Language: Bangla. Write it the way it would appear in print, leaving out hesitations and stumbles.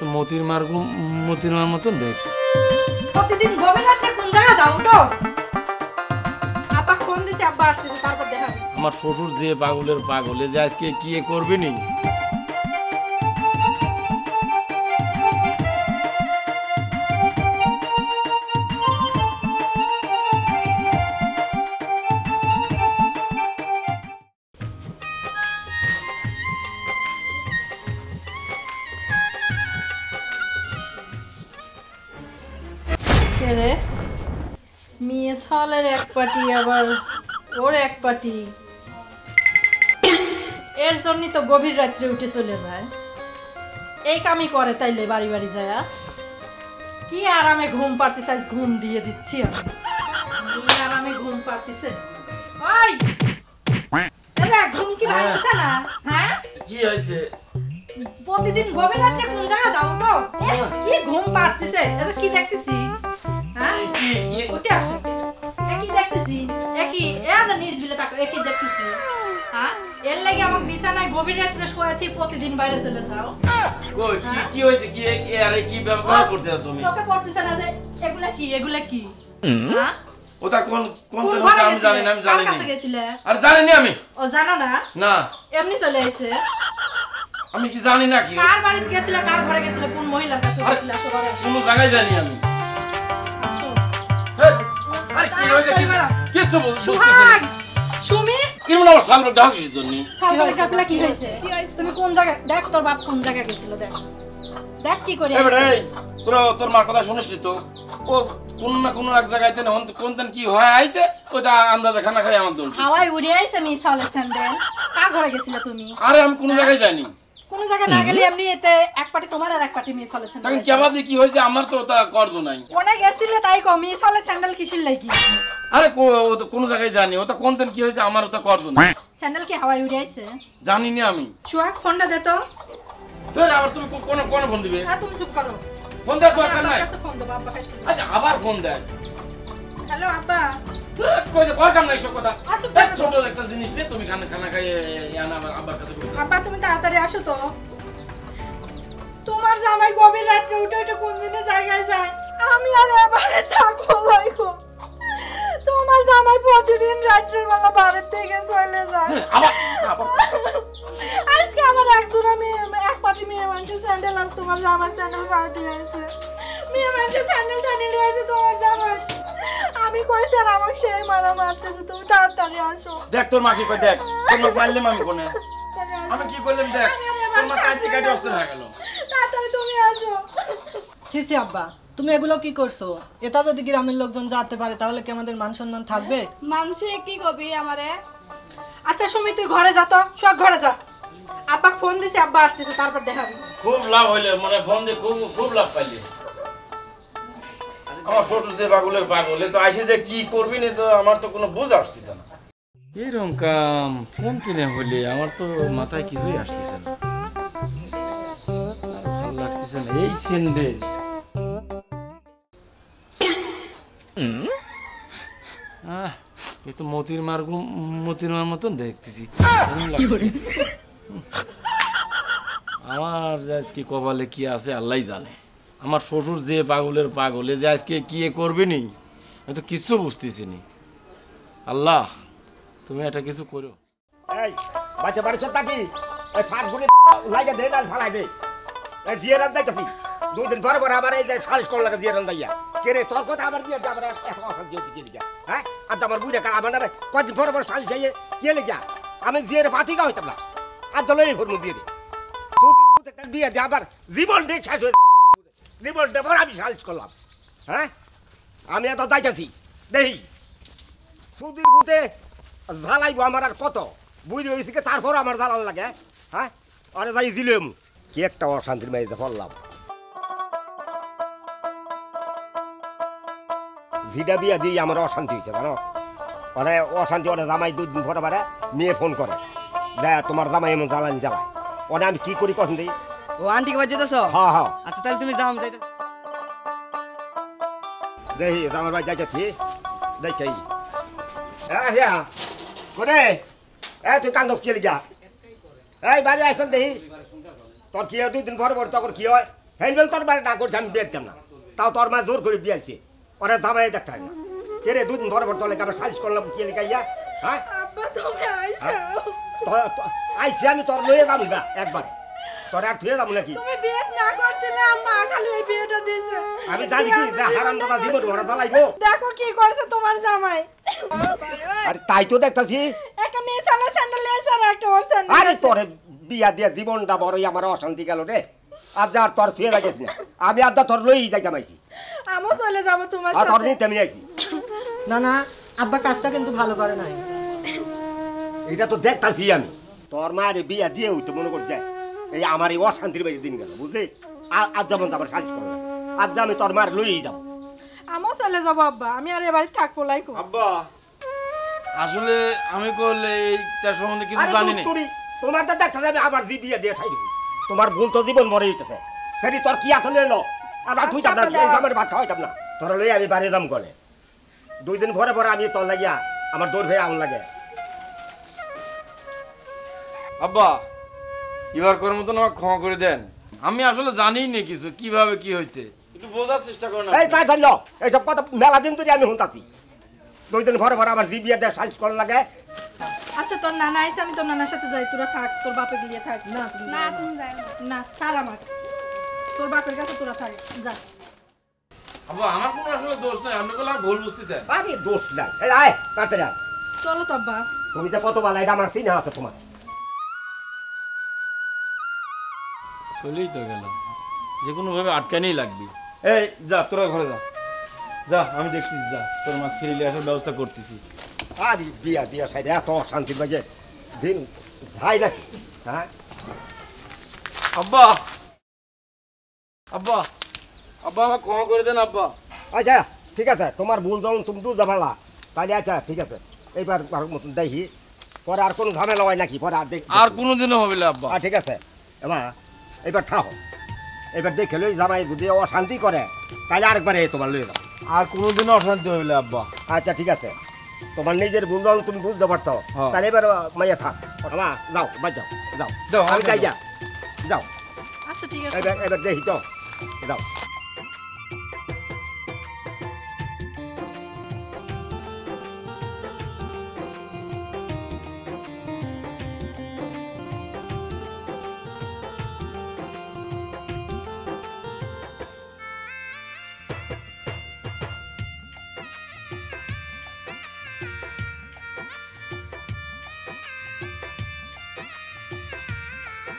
তো মতির মার মতন দেখ। প্রতিদিন গভীর রাতে কোন জায়গা যাও তো? আপা ফোন দিছে, আব্বা আসতেছে, তারপর দেখা হবে। আমার শ্বশুর যে পাগলের পাগলে যে আজকে কি করবে নি। রে মেয়ে সালের এক পার্টি, আবার ওর এক পার্টি, এর জন্যই তো গভীর রাত্রে উঠে চলে যায়। এই কামই করে, তাইলে বাড়ি বাড়ি যায় কি আরামে ঘুম পাড়তেছে। আজ ঘুম দিয়ে দিচ্ছি আমি, কি আরামে ঘুম পাড়তেছে। ওই এরা ঘুম কি ভাঙতেছে না? হ্যাঁ কি হয়েছে? প্রতিদিন গভীর রাতে কোন জায়গা যাও তো? কি ঘুম পাড়তেছে, এটা কি দেখতেছি? হ্যাঁ উঠে আসো, একই দেখতেছি, একই এত নিজ বিলে তাকে একই দেখতেছি। হ্যাঁ এর লাগি আমাকে বিছানায় গভীর রাতে শোয়াতে প্রতিদিন বাইরে চলে যাও। কই কি হয়েছে? কি আরে কি ব্যবহার করতে তুমি? চোখে পড়তেছে না যে এগুলা কি? হ্যাঁ ওটা কোন আমি জানি না, আমি জানি না। কাছে গেছিলে? আর জানি না আমি। ও জানো না? না এমনি চলে আইছে। আমি কি জানি না কি? কার বাড়িতে গেছিলে, কার ঘরে গেছিলে, কোন মহিলার কাছে গেছিলে? আসো ঘরে আসো। কোন জায়গায় জানি আমি। আসো। আরে কি হয়েছে? কিছু বলছো? সুহাগ সুমি কিরম আমার সামনে ডাকিস জন্য? সালকালে কাপলা কি হয়েছে? তুমি কোন জায়গা দেখ, তোর বাপ কোন জায়গা গেছিল, দেখ দেখ কি করে এবারে তোর মার কথা শুনিসনি তো? ও কোন না কোন এক জায়গায় কোন কি হয় আইছে, ওটা আমরা খানা খাই আমার দোষ। হাওয়ায় উড়ে আইছে মি সালের স্যান্ডেল। কার ঘরে গেছিলে তুমি? আরে আমি কোন জায়গায় যাইনি। কোন জায়গায় না গেলে এমনি এতে এক পাটি তোমার আর এক পাটি মি সালের স্যান্ডেল। তখন কি আবার কি হয়েছে? আমার তো ওটা কর্জ নাই। কোনে গেছিলে তাই কও, মি সালের স্যান্ডেল কিসির লাগি? আরে ও তো কোন জায়গায় জানি, ওটা কোন কি হয়েছে আমার ওটা কর্জ নাই। স্যান্ডেল কি হাওয়ায় উড়ে আইছে? জানি না আমি। সুহাগ ফোনটা দে তো। তোর আবার তুমি কোন ফোন দিবে? হ্যাঁ তুমি চুপ করো। ফোন দেওয়ার দরকার নাই। ফোন দাও, আব্বা কাছে। আচ্ছা আবার ফোন দেয়। হ্যালো আব্বা। কইতে দরকার নাই সব কথা। আচ্ছা ছোট একটা জিনিস নিয়ে তুমি খানা খাই আনা আব্বার কাছে বলছো। আব্বা তুমি তাড়াতাড়ি আসো তো। তোমার জামাই গভীর রাত্রে উঠে উঠে কোন দিনে জায়গায় যায়, আমি আর এবারে থাকবো লাইগো। তোমার জামাই প্রতিদিন রাত্রের বেলা বাড়ির থেকে চলে যায়। আবার আজকে আমার একজোড়া এক পাটি মেয়ে মানুষের স্যান্ডেল আর তোমার জামার স্যান্ডেল পার্টি হয়েছে। মেয়ে মানুষের স্যান্ডেল টানি নিয়েছে তোমার জামাই। আমি কইছি আর আমাকে সেই মারা মারতেছে। তুমি তাড়াতাড়ি আসো। দেখ তোর মা কি কই, দেখ তোর মা মারলাম আমি কোনে? আমি কি করলাম দেখ, তোর মা কাঁদতে কাঁদতে অস্থির হয়ে গেল। তাড়াতাড়ি তুমি আসো। সিসি আব্বা, তুমি এগুলো কি করছো? এটা যদি গ্রামের লোকজন জানতে পারে তাহলে কি আমাদের মান সম্মান থাকবে? মানুষে কি কবি আমারে? আচ্ছা সুমি তুই ঘরে যা তো, সব ঘরে যা। আব্বা ফোন দিছে, আব্বা আসতেছে, তারপর দেখা হবে। খুব লাভ হইলে মানে ফোন দিয়ে খুব লাভ পাইলি। আমার শ্বশুর যে পাগলের পাগলে তো আসে যে কি করবি না, তো আমার তো কোনো বোঝ আসতেছে না। এরকম কাম ফোন কিনে হইলে আমার তো মাথায় কিছুই আসতেছে না, ভালো লাগতেছে না এই স্যান্ডেল। এই তো মতির মার মতন দেখতেছি। আমার যে আজকে কপালে কি আছে আল্লাহ জানে। আমার শ্বশুর যে পাগলের পাগলে যে আজকে কি করবে নি, আমি তো কিছু বুঝতেছি নি। আল্লাহ তুমি এটা কিছু করো। এই বাচ্চা বাড়ি চল থাকি, এই ফাটগুলি লাগা দে না ফালাই দে। এই জিয়ারান যাইতাছি, দুই দিন পরে পরে আবার এই যে সালিশ কর লাগা জিয়ারান যাইয়া। কে রে তোর কথা আবার দিয়ে আবার এত কথা দিয়ে কি দিগা? হ্যাঁ আর আমার বুইরা কা আবার না কদিন পরে পরে সালিশ যাইয়ে কে লাগা? আমি জিয়ারে ফাতি গা হইতাম না। আর দলই ফরমু দিয়ে দে। সুদির ভূত একটা দিয়ে দে, আবার জীবন দে শেষ হয়ে জীবন দে পর আমি সালিশ করলাম। হ্যাঁ আমি এত যাইতাছি দেহি সুদির ভূতে জ্বালাইবো আমার আর কত বুঝি হয়েছে কি, তারপর আমার জ্বালান লাগে। হ্যাঁ আরে যাই দিলাম কি একটা অশান্তির মেয়েতে পড়লাম। ভিডা বিয়া দিয়ে আমার অশান্তি হয়েছে জানো। মানে অশান্তি ওরা জামাই 2 দিন পরে পরে মেয়ে ফোন করে, দেখ তোমার জামাই এমন জ্বালানি জ্বালায়। ওরা আমি কি করি কখন দিই। ও আন্টি কে বাজে যেতেছ? হ্যাঁ হ্যাঁ আচ্ছা তাহলে তুমি যাও, আমি যাইতে। দেখি আমার ভাই যাইতেছি দেখাই। হ্যাঁ করে এ তুই কান্দস কে লিগা? এই বাড়ি আসল দেখি তোর কি 2 দিন পরে পরে তখন কি হয়? হেলবেল তোর বাড়ি না করছে আমি বিয়ে না তাও তোর মা জোর করে বিয়েছে ওরা জামাই দেখতে হয় না কে রে দুদিন পর তোলে আবার সাইজ করলাম কে লিখাইয়া হ্যাঁ আব্বা তুমি আইছো আইসি আমি তোর লইয়ে যাবো না একবারে তোর আর থুয়ে যাবো নাকি তুমি বিয়ে না করছিলে আম্মা খালি এই বিয়েটা দিয়েছে আমি জানি কি যে হারাম দাদা জীবন ভরা জ্বালাইবো দেখো কি করছে তোমার জামাই আরে তাই তো দেখতাছি একটা মেয়ে সালা স্যান্ডেল লেছে আর একটা ওর স্যান্ডেল আরে তোরে বিয়া দিয়া জীবনটা বড়ই আমার অশান্তি গেল রে আজ আর তোর থুয়ে যাইস না আমি আজ তোর লই যাই জামাইছি আমিও চলে যাব তোমার আর তোর সাথে নিতে আমি আইছি না না আব্বা কাজটা কিন্তু ভালো করে নাই। এটা তো দেখতাছি আমি তোর মায়ের বিয়া দিয়ে হইতো মনে করছে এই আমার এই অশান্তির বাইরে দিন গেল বুঝলি আজ যেমন তো আবার সালিশ করলাম আজ আমি তোর মায়ের লইই যাবো আমিও চলে যাব আব্বা আমি আর এ বাড়ি থাকবো লাইকো আব্বা আসলে আমি করলে এইটার সম্বন্ধে কিছু আরে জানি না তুই তোমার তো দেখতে যাবে আবার বিয়া দিয়ে ঠাই দিবি তোমার ভুল তো জীবন মরে হইতেছে সেটি তোর কি আছে লইলো আর তুই যাব না এই আমার ভাত খাওয়াইতাম না তোর লই আমি বাড়ি দাম গলে 2 দিন পরে পরে আমি তোর লাগিয়া আমার দৌড় ভেয়ে আউন লাগে আব্বা এবার করার মতন আমাকে ক্ষমা করে দেন আমি আসলে জানিই না কিছু কিভাবে কি হয়েছে একটু বোঝার চেষ্টা করেন এই তাই ধরল এইসব কথা মেলা দিন ধরে আমি শুনতাছি 2 দিন পরে পরে আবার বিয়া দিয়ে সালিশ করার লাগে আচ্ছা তোর নানা আইছে আমি তোর নানার সাথে যাই তোরা থাক তোর বাপে গিয়ে থাক না তুমি না তুমি যাও না। না ছাড় আমার তোর বাপের কাছে তোরা থাক যা আব্বা আমার কোনো আসলে দোষ নাই আপনি বলে আমার ভুল বুঝতেছেন আরে দোষ নাই এই আয় তাড়াতাড়ি আয় চলো তো আব্বা তুমি যে কত বেলা এটা আমার সিনে আছে তোমার চলেই তো গেল যে কোনো ভাবে আটকানেই লাগবে এই যা তোরা ঘরে যা যা আমি দেখতেছি যা তোর মা ফিরে আসার ব্যবস্থা করতেছি আরে বিয়া দিয়া সাইডে এত অশান্তি বাজে দিন যাই নাকি হ্যাঁ আব্বা আব্বা আব্বা আমাকে ক্ষমা করে দেন আব্বা আচ্ছা ঠিক আছে তোমার ভুল যখন তুমি বুঝতে পারলা তাহলে আচ্ছা ঠিক আছে এইবার মতন দেখি পরে আর কোনো ঝামেলা হয় নাকি পরে আর দেখ আর কোনোদিনও হবে না আব্বা ঠিক আছে এবার এবার ঠাও এবার দেখে লই জামাই যদি অশান্তি করে তাহলে আরেকবার তোমার লয়ে যাও আর কোনোদিনও অশান্তি হবে না আব্বা আচ্ছা ঠিক আছে তোমার নিজের ভুল যখন তুমি বুঝতে পারতো হ্যাঁ। তাহলে এবার মাইয়া থাক আমার যাও বাদ যাও যাও যাও, আমি আমি যাই যাবো। যাও আচ্ছা ঠিক আছে এবার দেখি তো যাও